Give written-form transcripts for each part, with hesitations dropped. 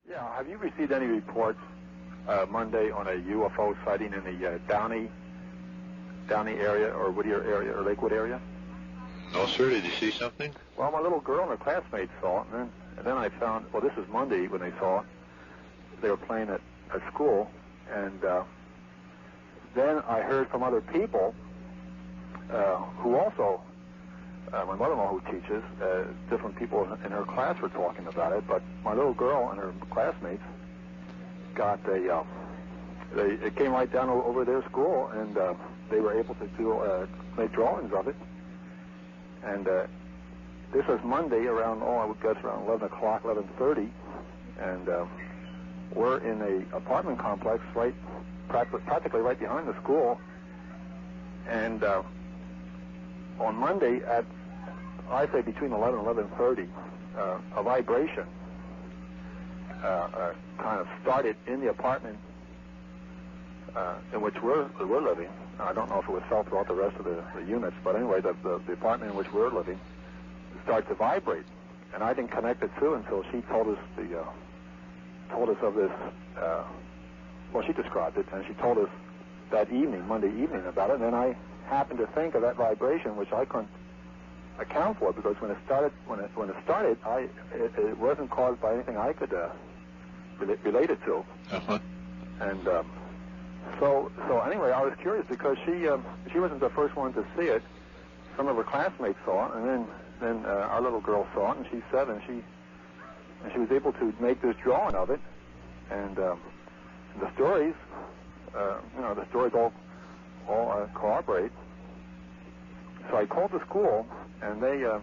Yeah, have you received any reports Monday on a UFO sighting in the Downey area or Whittier area or Lakewood area? No, sir. Did you see something? Well, my little girl and her classmates saw it, and then I found, well, this is Monday when they saw it. They were playing at school, and then I heard from other people who also, my mother-in-law who teaches, different people in her class were talking about it, but my little girl and her classmates got it came right down over their school, and they were able to make drawings of it. And this was Monday around, I would guess around 11 o'clock, 11:30, and we're in a apartment complex practically right behind the school. And on Monday at, I say between 11 and 11:30, a vibration kind of started in the apartment in which we're living. I don't know if it was felt throughout the rest of the units, but anyway, the apartment in which we're living started to vibrate, and I didn't connect the two until she told us of this. Well, she described it, and she told us that evening, Monday evening, about it. And then I happened to think of that vibration, which I couldn't account for, because when it started, it wasn't caused by anything I could relate it to. Uh-huh. And so anyway, I was curious because she wasn't the first one to see it. Some of her classmates saw it, and then our little girl saw it, and she's 7. She was able to make this drawing of it, and the stories, the stories all corroborate. So I called the school, and they to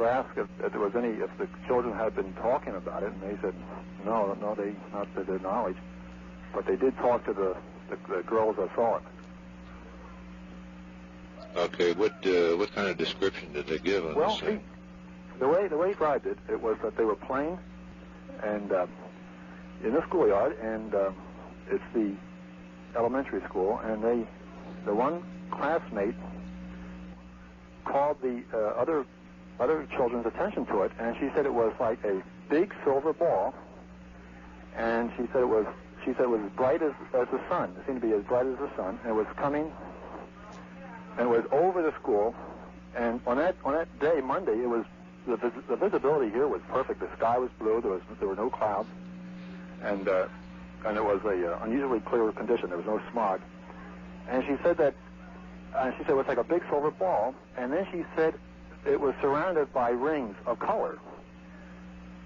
ask if there was if the children had been talking about it, and they said no, they not to their knowledge, but they did talk to the girls that saw it. Okay, what kind of description did they give on this thing? The way he described it, it was that they were playing, and in the schoolyard, and it's the elementary school, and the one classmate called the other children's attention to it, and she said it was like a big silver ball, and she said it was as bright as the sun. It seemed to be as bright as the sun, and it was coming, and it was over the school. And on that day, Monday, it was the visibility here was perfect. The sky was blue. There were no clouds, and it was a unusually clear condition. There was no smog. And she said that it was like a big silver ball, and then she said it was surrounded by rings of color.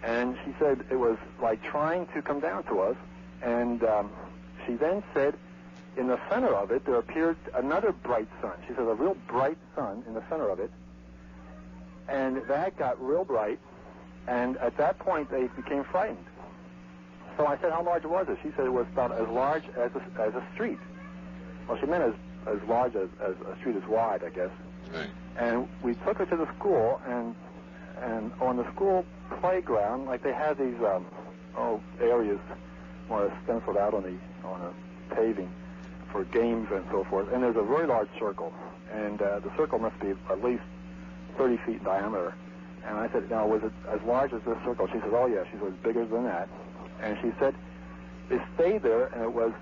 And she said it was like trying to come down to us. And she then said in the center of it there appeared another bright sun. She said a real bright sun in the center of it. And that got real bright, and at that point they became frightened. So I said, how large was it? She said it was about as large as a street. Well, she meant as large as a street is wide, I guess. Right. And we took her to the school, and on the school playground, like they have these areas more stenciled out on a paving for games and so forth. And there's a very large circle, and the circle must be at least 30 feet in diameter. And I said, now, was it as large as this circle? She said, oh, yeah. She said, it was bigger than that. And she said, it stayed there, and it was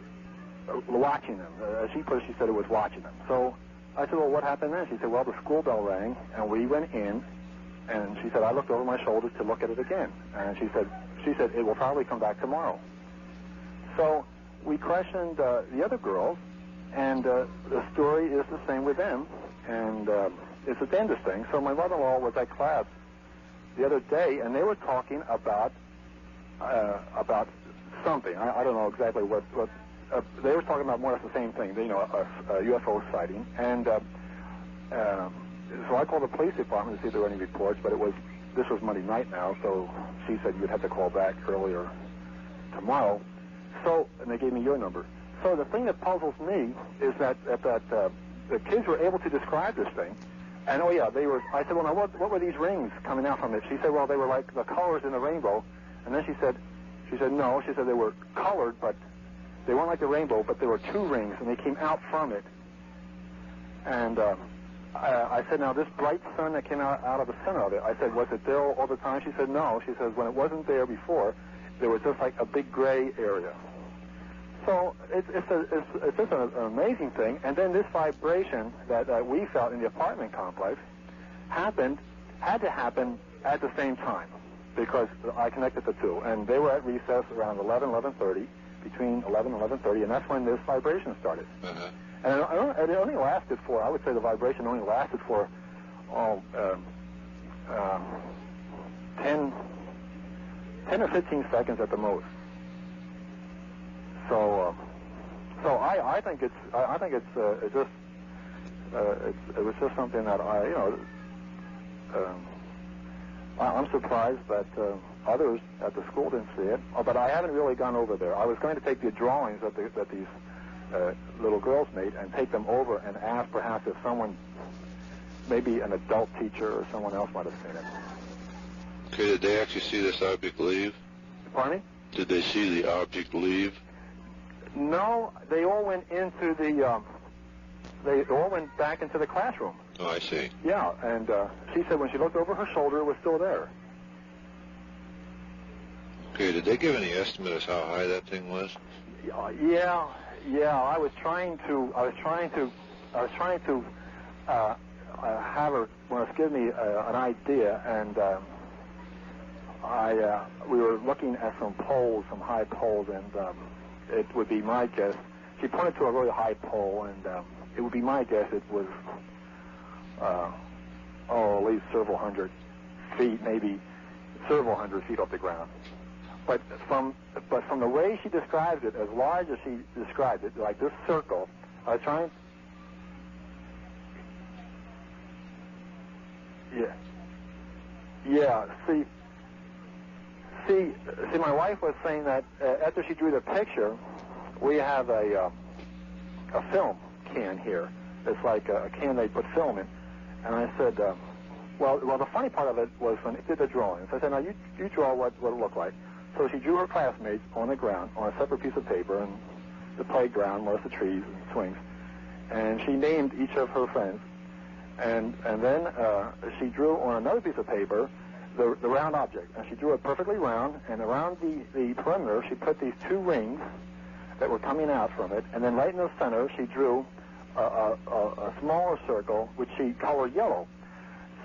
watching them. As she put it, she said it was watching them. So I said, well, what happened then? She said, well, the school bell rang, and we went in, and she said, I looked over my shoulder to look at it again. And she said, it will probably come back tomorrow. So we questioned the other girls, and the story is the same with them, and it's a dangerous thing. So my mother-in-law was at class the other day, and they were talking about something. I don't know exactly what they were talking about. More or less the same thing, a UFO sighting. And so I called the police department to see if there were any reports, but this was Monday night now, so she said you'd have to call back earlier tomorrow. So, and they gave me your number. So the thing that puzzles me is that the kids were able to describe this thing. And oh yeah, they were. I said, well, now what were these rings coming out from it? She said, well, they were like the colors in the rainbow. And then she said no. She said they were colored, but they weren't like the rainbow. But there were 2 rings, and they came out from it. And I said, now this bright sun that came out of the center of it. I said, was it there all the time? She said, no. She says when it wasn't there before, there was just like a big gray area. So it's just an amazing thing. And then this vibration that we felt in the apartment complex had to happen at the same time, because I connected the two. And they were at recess around 11:30, between 11 and 11:30, and that's when this vibration started. Uh-huh. And it only lasted for, I would say the vibration only lasted for 10 or 15 seconds at the most. So I think it was just something that I'm surprised that others at the school didn't see it, but I haven't really gone over there. I was going to take the drawings that these little girls made and take them over and ask perhaps if someone, maybe an adult teacher or someone else might have seen it. Okay, did they actually see this object leave? Pardon me? Did they see the object leave? No, they all went into they all went back into the classroom. Oh, I see. Yeah, and she said when she looked over her shoulder, it was still there. Okay, did they give any estimate as how high that thing was? Yeah. I was trying to have her give me an idea, and we were looking at some poles, some high poles, and it would be my guess. She pointed to a really high pole, and it would be my guess it was at least several hundred feet, maybe several hundred feet off the ground. But from the way she described it, as large as she described it, like this circle, I was trying. Yeah. See, my wife was saying that after she drew the picture, we have a film can here. It's like a can they put film in. And I said, well, the funny part of it was when it did the drawings. I said, now you draw what it looked like. So she drew her classmates on the ground on a separate piece of paper, and the playground was the trees and swings. And she named each of her friends. And then she drew on another piece of paper the round object. And she drew it perfectly round, and around the perimeter she put these two rings that were coming out from it. And then right in the center she drew a smaller circle, which she colored yellow.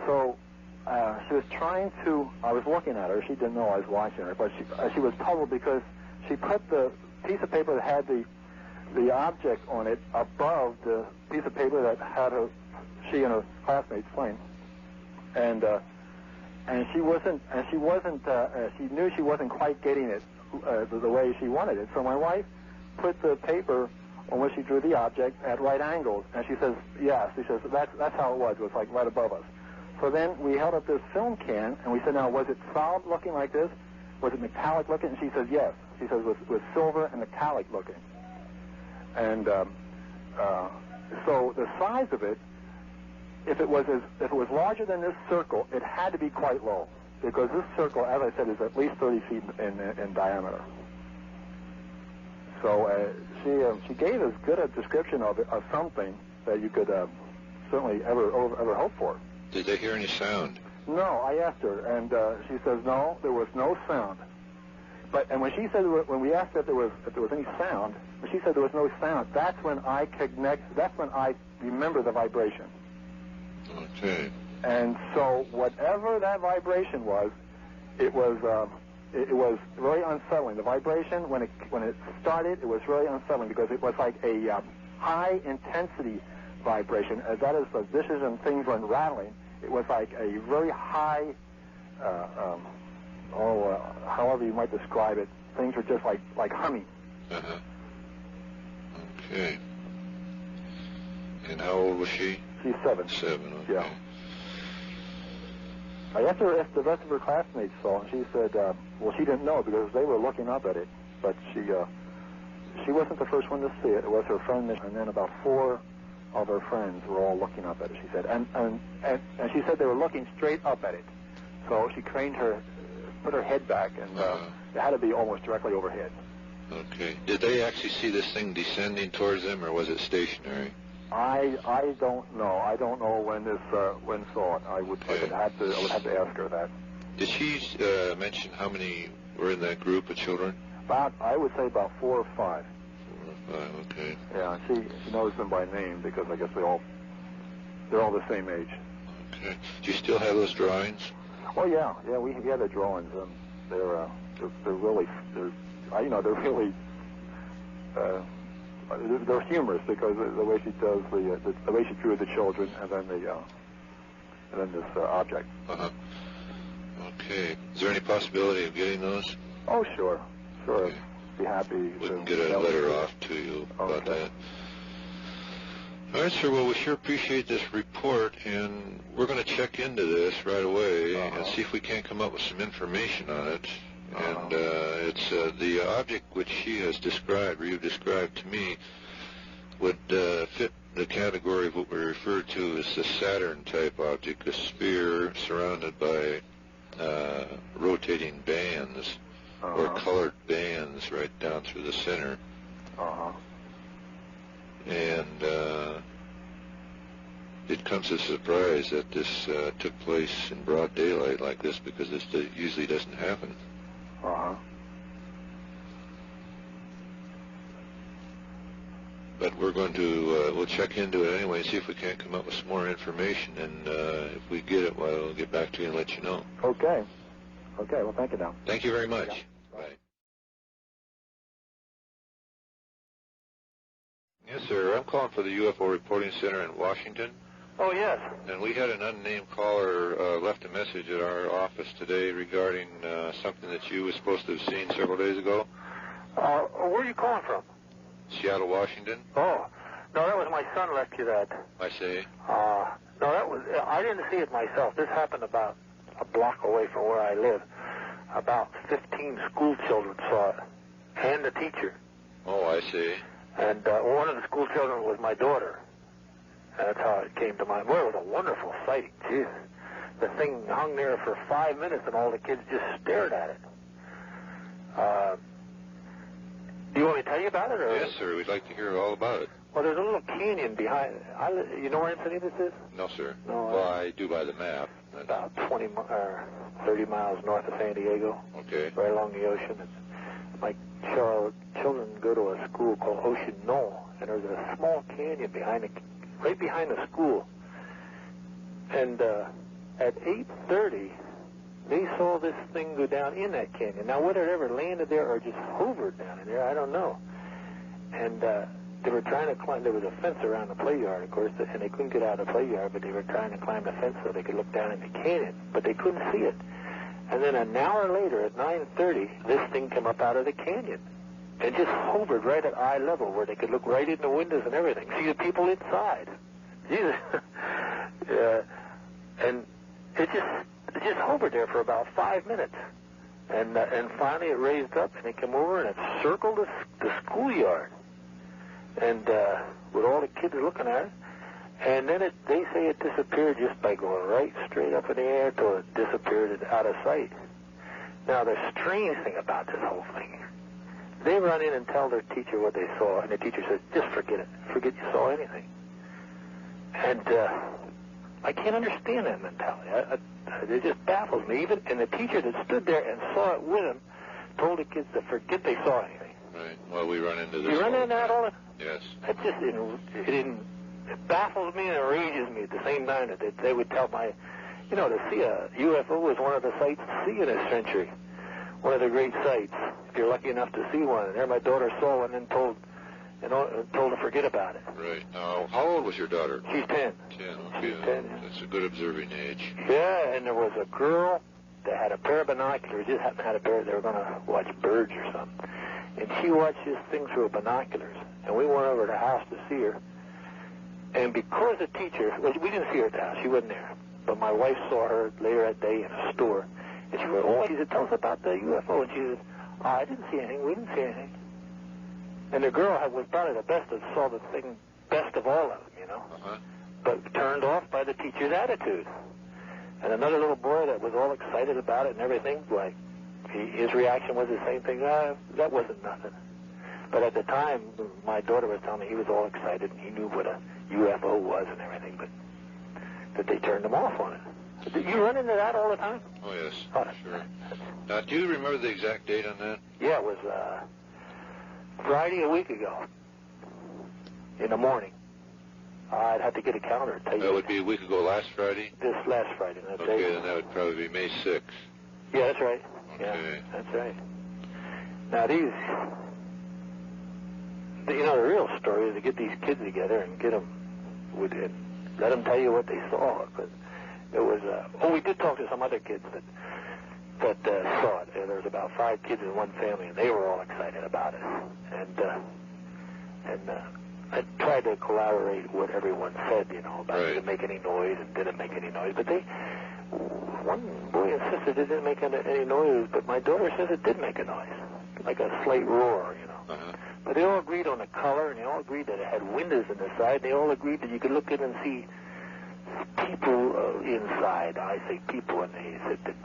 So she was trying to, I was looking at her, she didn't know I was watching her, but she was puzzled because she put the piece of paper that had the object on it above the piece of paper that had she and her classmates playing. And she knew she wasn't quite getting it the way she wanted it. So my wife put the paper on which she drew the object at right angles, and she says, yes, she says, that's how it was. It was like right above us. So then we held up this film can, and we said, now, was it solid looking like this? Was it metallic looking? And she says, yes. She says, it was silver and metallic looking. And so the size of it, if it was larger than this circle, it had to be quite low, because this circle, as I said, is at least 30 feet in diameter. So she gave as good a description of something that you could certainly ever hope for. Did they hear any sound? No, I asked her, and she says no, there was no sound. And when she said, when we asked her if there was any sound, when she said there was no sound, that's when I remember the vibration. Okay. And so whatever that vibration was, it was very unsettling. The vibration, when it started, it was really unsettling because it was like a high intensity vibration. That is, the dishes and things were rattling. It was like a very high, however you might describe it. Things were just like humming. Uh-huh. Okay. And how old was she? She's 7. 7, okay. Yeah. I asked her if the rest of her classmates saw, and she said, well, she didn't know because they were looking up at it. But she wasn't the first one to see it. It was her friend, and then about 4 of her friends were all looking up at it, she said. And she said they were looking straight up at it. So she craned put her head back, and it had to be almost directly overhead. Okay. Did they actually see this thing descending towards them, or was it stationary? I don't know. I don't know when saw it. I would have to ask her that. Did she mention how many were in that group of children? I would say about 4 or 5. 4 or 5, okay. Yeah, she knows them by name because I guess they're all the same age. Okay. Do you still have those drawings? Oh yeah, we have the drawings. They're really they're humorous because the way she does the way she drew the children and then this object. Okay. Is there any possibility of getting those? Oh sure. Okay. Be happy. We can get a letter off to you about that. All right, sir. Well, we sure appreciate this report, and we're going to check into this right away and see if we can't come up with some information on it. And it's the object which she has described, or you've described to me, would fit the category of what we refer to as the Saturn-type object, a sphere surrounded by rotating bands or colored bands right down through the center. And it comes as a surprise that this took place in broad daylight like this, because this usually doesn't happen. But we're going to we'll check into it anyway and see if we can't come up with some more information. And if we get it, well, we'll get back to you and let you know. Okay. Okay. Well, thank you now. Thank you very much. Bye. Yes, sir. I'm calling for the UFO Reporting Center in Washington. Oh, yes. And we had an unnamed caller left a message at our office today regarding something that you were supposed to have seen several days ago. Where are you calling from? Seattle, Washington. Oh, no, that was my son left you that. I see. No, I didn't see it myself. This happened about a block away from where I live. About 15 school children saw it, and the teacher. Oh, I see. And one of the school children was my daughter. That's how it came to mind. Well, it was a wonderful sighting. Jesus. The thing hung there for 5 minutes, and all the kids just stared at it. Do you want me to tell you about it? Or? Yes, sir. We'd like to hear all about it. Well, there's a little canyon behind. You know where Encinitas is? No, sir. No. Well, I do by the map. About 30 miles north of San Diego. Okay. Right along the ocean. My children go to a school called Ocean Knoll, and there's a small canyon right behind the school. And at 8:30, they saw this thing go down in that canyon. Now, whether it ever landed there or just hovered down in there, I don't know. And they were trying to climb. There was a fence around the play yard, of course, and they couldn't get out of the play yard, but they were trying to climb the fence so they could look down in the canyon, but they couldn't see it. And then an hour later, at 9:30, this thing came up out of the canyon and just hovered right at eye level where they could look right in the windows and everything, see the people inside. Jesus. And it just hovered there for about 5 minutes. And finally it raised up, and it came over, and it circled the schoolyard. And with all the kids looking at it. And then they say it disappeared just by going right straight up in the air till it disappeared out of sight. Now, the strange thing about this whole thing, they run in and tell their teacher what they saw, and the teacher says, just forget it. Forget you saw anything. And I can't understand that mentality. It just baffles me. And the teacher that stood there and saw it with him told the kids to forget they saw anything. Right. Well, we run into this. You run into that all the time? Yes. It baffles me and enrages me at the same time that they would tell to see a UFO is one of the sights to see in this century. One of the great sights, if you're lucky enough to see one. And there my daughter saw one and told to forget about it. Right. Now, how old was your daughter? She's 10. 10, okay. She's 10. That's a good observing age. Yeah, and there was a girl that had a pair of binoculars. Just happened to have a pair. They were going to watch birds or something. And she watched this thing through binoculars. And we went over to the house to see her. And because the teacher, we didn't see her at the house. She wasn't there. But my wife saw her later that day in a store. And she said, tell us about the UFO. And she said, I didn't see anything. We didn't see anything. And the girl was probably the best that saw the thing best of all of them, But turned off by the teacher's attitude. And another little boy that was all excited about it and everything, his reaction was the same thing. That wasn't nothing. But at the time, my daughter was telling me he was all excited and he knew what a UFO was and everything, but that they turned him off on it. Do you run into that all the time? Oh, yes, Oh, sure. Now, do you remember the exact date on that? Yeah, it was Friday a week ago in the morning. I'd have to get a calendar to tell you. That would be a week ago last Friday? This last Friday. Okay, then that would probably be May 6th. Yeah, that's right. Okay. Yeah, that's right. Now, the real story is to get these kids together and get them, and let them tell you what they saw. But it was, we did talk to some other kids that saw it. There was about 5 kids in one family, and they were all excited about it. And I tried to corroborate what everyone said, about right. Did it make any noise and didn't make any noise. But one boy insisted it didn't make any noise, but my daughter says it did make a noise, like a slight roar, Uh-huh. But they all agreed on the color, and they all agreed that it had windows in the side. And they all agreed that you could look in and see people inside. I say people, and they said that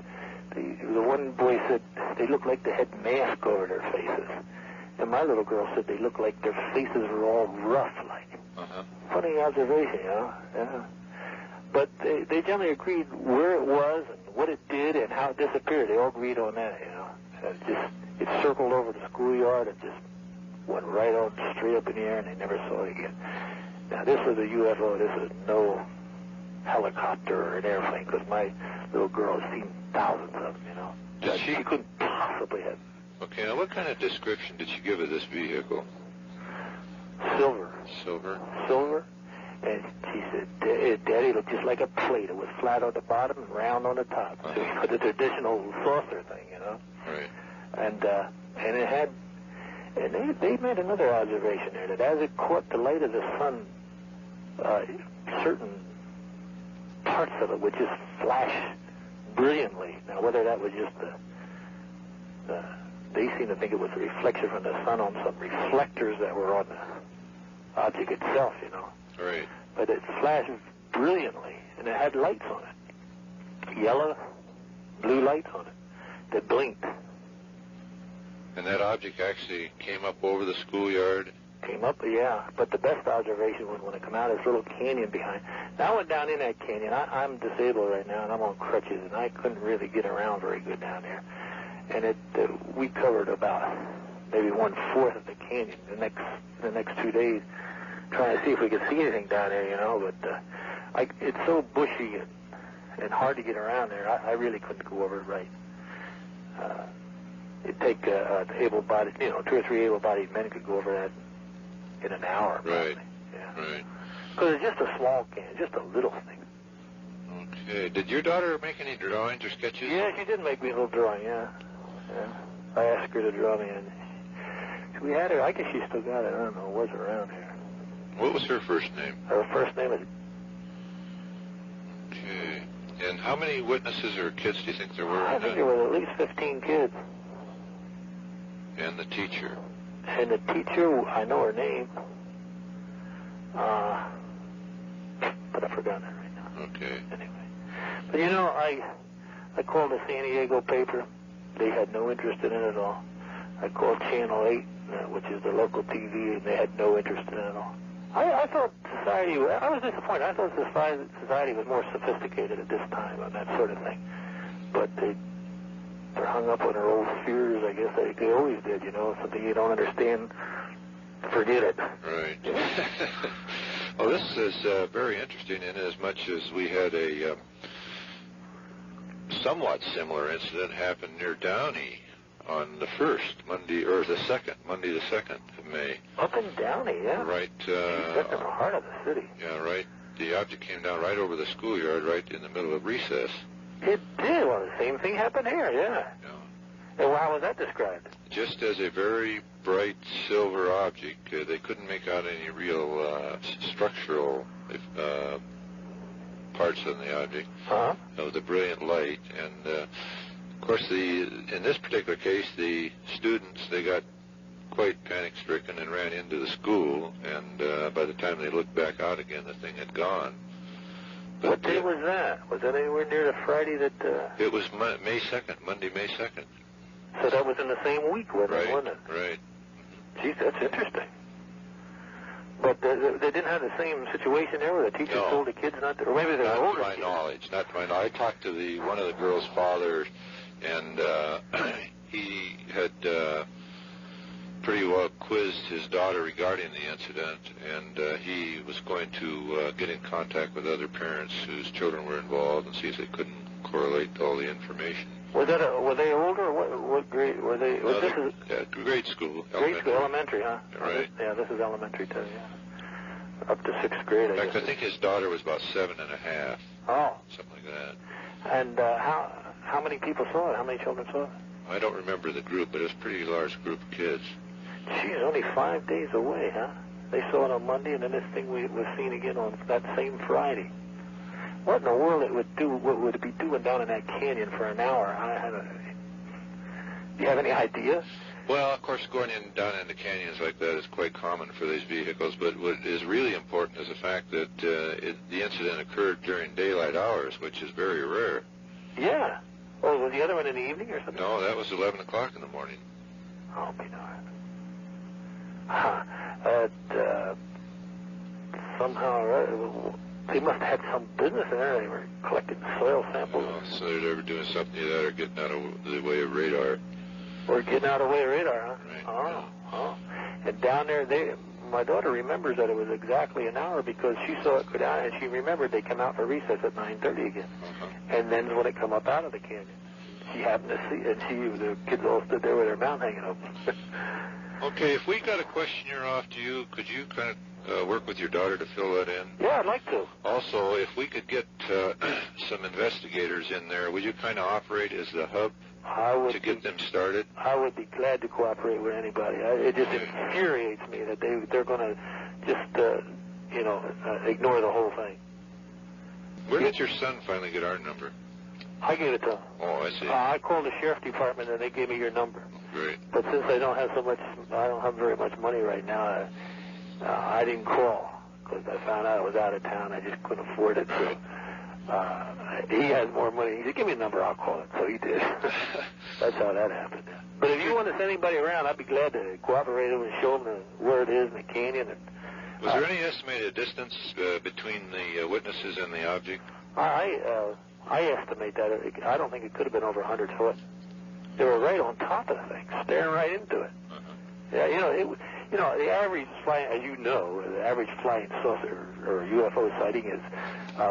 the one boy said they looked like they had masks over their faces. And my little girl said they looked like their faces were all rough, like. Uh-huh. Funny observation, Yeah. But they generally agreed where it was and what it did and how it disappeared. They all agreed on that, It circled over the schoolyard and just went right on straight up in the air, and they never saw it again. Now, this was a UFO. This is no helicopter or an airplane, because my little girl has seen thousands of them, Did she? She couldn't possibly have. Okay, now what kind of description did you give of this vehicle? Silver. Silver? Silver. And she said, Daddy, it looked just like a plate. It was flat on the bottom and round on the top. Uh-huh. So, the traditional saucer thing, Right. And it had, and they made another observation there, that as it caught the light of the sun, certain parts of it would just flash brilliantly. Now, whether that was just they seem to think it was a reflection from the sun on some reflectors that were on the object itself, Right. But it flashed brilliantly, and it had lights on it. Yellow, blue lights on it that blinked. And that object actually came up over the schoolyard? Came up, yeah. But the best observation was when it came out of this little canyon behind. Now I went down in that canyon. I'm disabled right now, and I'm on crutches, and I couldn't really get around very good down there. And we covered about maybe 1/4 of the canyon the next 2 days, trying to see if we could see anything down there, But it's so bushy and hard to get around there. I really couldn't go over it right. It'd take able-bodied, 2 or 3 able-bodied men could go over that in an hour. Probably. Right. Yeah. Right. Because it's just a small canyon, just a little thing. Okay. Did your daughter make any drawings or sketches? Yeah, she did make me a little drawing, yeah. I asked her to draw me, and we had her, I guess she still got it, I don't know, it was around here. What was her first name? Her first name is... Okay. And how many witnesses or kids do you think there were? I think there were at least 15 kids. And the teacher? And the teacher, I know her name, but I forgot her right now. Okay. Anyway. But I called the San Diego paper. They had no interest in it at all. I called Channel 8, which is the local TV, and they had no interest in it at all. I thought society, I was disappointed. I thought society was more sophisticated at this time on that sort of thing. But they're hung up on their old fears, I guess, like they always did, something you don't understand, forget it. Right. Well, this is very interesting in as much as we had a somewhat similar incident happen near Downey on the 1st, Monday the 2nd of May. Up in Downey, yeah. Right. That's in the heart of the city. Yeah, right. The object came down right over the schoolyard, right in the middle of recess. It did. Well, the same thing happened here, yeah. And how was that described? Just as a very bright silver object. They couldn't make out any real structural parts of the object. Uh-huh. It was a brilliant light. And, of course, in this particular case, the students, they got quite panic-stricken and ran into the school. And by the time they looked back out again, the thing had gone. But what day was that? Was that anywhere near the Friday that... It was May 2nd, Monday, May 2nd. So that was in the same week with it, wasn't it? Right. Geez, that's interesting. But they didn't have the same situation there where the teachers told the kids not to, or maybe they're older kids. Not to my knowledge. I talked to one of the girls' father, and he had pretty well quizzed his daughter regarding the incident, and he was going to get in contact with other parents whose children were involved and see if they couldn't correlate all the information. Were they older? Or what grade were they? Grade school. Elementary, huh? Right. Yeah, this is elementary too. Yeah, up to 6th grade. In fact, I think his daughter was about 7 and a half. Oh. Something like that. And how many people saw it? How many children saw it? I don't remember the group, but it was a pretty large group of kids. Geez, only 5 days away, huh? They saw it on Monday, and then this thing was seen again on that same Friday. What in the world it would do? What would it be doing down in that canyon for an hour? Do you have any idea? Well, of course, going down into canyons like that is quite common for these vehicles, but what is really important is the fact that the incident occurred during daylight hours, which is very rare. Yeah. Oh, was the other one in the evening or something? No, that was 11 o'clock in the morning. Oh, be darned. Somehow, they must have had some business in there. They were collecting soil samples. So they're ever doing something like that or getting out of the way of radar. Or getting out of the way of radar, huh? Right. Oh. And down there, my daughter remembers that it was exactly an hour because she saw it go down, and she remembered they come out for recess at 9:30 again. Uh-huh. And then when it come up out of the canyon, she happened to see it, and the kids all stood there with their mouth hanging open. Okay, if we got a questionnaire off to you, could you kind of work with your daughter to fill that in? Yeah, I'd like to. Also, if we could get some investigators in there, would you kind of operate as the hub to get them started? I would be glad to cooperate with anybody. It just infuriates me that they're going to just, ignore the whole thing. Where did your son finally get our number? I gave it to him. Oh, I see. I called the sheriff department and they gave me your number. Great. But since I don't have very much money right now, I didn't call because I found out I was out of town. I just couldn't afford it. So he has more money. He said, "Give me a number, I'll call it." So he did. That's how that happened. But if you want to send anybody around, I'd be glad to cooperate and show them where it is in the canyon. Was there any estimated distance between the witnesses and the object? I estimate that I don't think it could have been over 100 foot. They were right on top of the thing, staring right into it. Uh-huh. Yeah, the average flying, as you know, the average flying saucer or UFO sighting is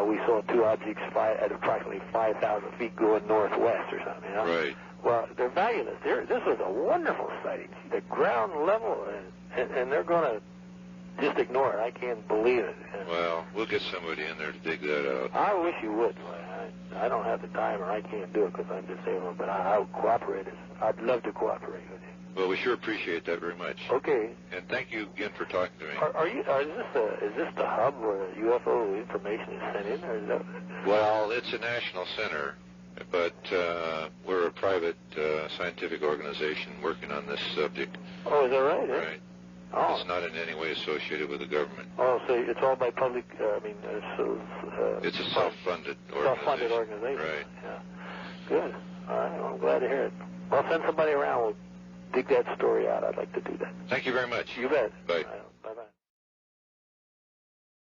we saw two objects fly at approximately 5,000 feet going northwest or something. Right. Well, they're valueless. This was a wonderful sighting. The ground level, and they're going to just ignore it. I can't believe it. Well, we'll get somebody in there to dig that out. I wish you would. I don't have the time, or I can't do it because I'm disabled. But I would cooperate. I'd love to cooperate with you. Well, we sure appreciate that very much. Okay. And thank you again for talking to me. Is this the hub where UFO information is sent in, or is that? Well, it's a national center, but we're a private scientific organization working on this subject. Oh, is that right? Right. Oh. It's not in any way associated with the government. Oh, so it's all by public, it's a self-funded organization. Self-funded organization. Right. Yeah. Good. All right, well, I'm glad to hear it. I'll send somebody around. We'll dig that story out. I'd like to do that. Thank you very much. You bet. Bye. Bye.